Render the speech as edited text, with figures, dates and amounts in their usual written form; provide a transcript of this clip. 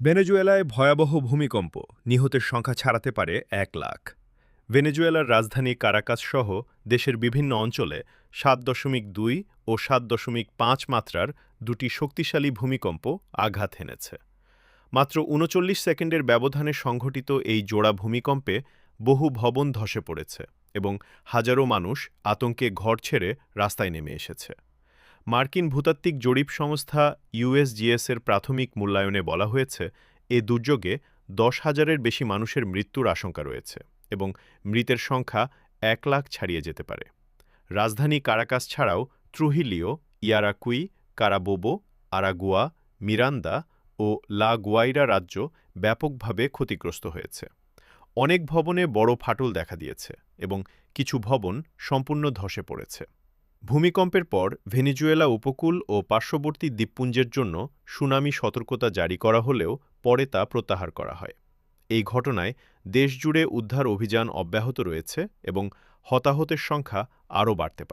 ভেনেজুয়েলায় ভয়াবহ ভূমিকম্প, নিহতের সংখ্যা ছাড়াতে পারে ১ লাখ। ভেনেজুয়েলার রাজধানী কারাকাস সহ দেশের বিভিন্ন অঞ্চলে ৭.২ ও ৭.৫ মাত্রার দুটি শক্তিশালী ভূমিকম্প আঘাত হেনেছে। মাত্র ৩৯ সেকেন্ডের ব্যবধানে সংঘটিত এই জোড়া ভূমিকম্পে বহু ভবন ধসে পড়েছে এবং হাজারো মানুষ আতঙ্কে ঘর ছেড়ে রাস্তায় নেমে এসেছে। মার্কিন ভূতাত্ত্বিক জরিপ সংস্থা ইউএসজিএস-এর প্রাথমিক মূল্যায়নে বলা হয়েছে, এ দুর্যোগে ১০,০০০-এর বেশি মানুষের মৃত্যুর আশঙ্কা রয়েছে এবং মৃতের সংখ্যা ১ লাখ ছাড়িয়ে যেতে পারে। রাজধানী কারাকাস ছাড়াও ত্রুহিলিও, ইয়ারাকুই, কারাবোবো, আরাগুয়া, মিরান্দা ও লা গুয়াইরা রাজ্য ব্যাপকভাবে ক্ষতিগ্রস্ত হয়েছে। অনেক ভবনে বড় ফাটল দেখা দিয়েছে এবং কিছু ভবন সম্পূর্ণ ধসে পড়েছে। ভূমিকম্পের পর ভেনেজুয়েলা উপকূল ও পার্শ্ববর্তী দ্বীপপুঞ্জের জন্য সুনামি সতর্কতা জারি করা হলেও পরে তা প্রত্যাহার করা হয়। এই ঘটনায় দেশজুড়ে উদ্ধার অভিযান অব্যাহত রয়েছে এবং হতাহতের সংখ্যা আরও বাড়তে পারে।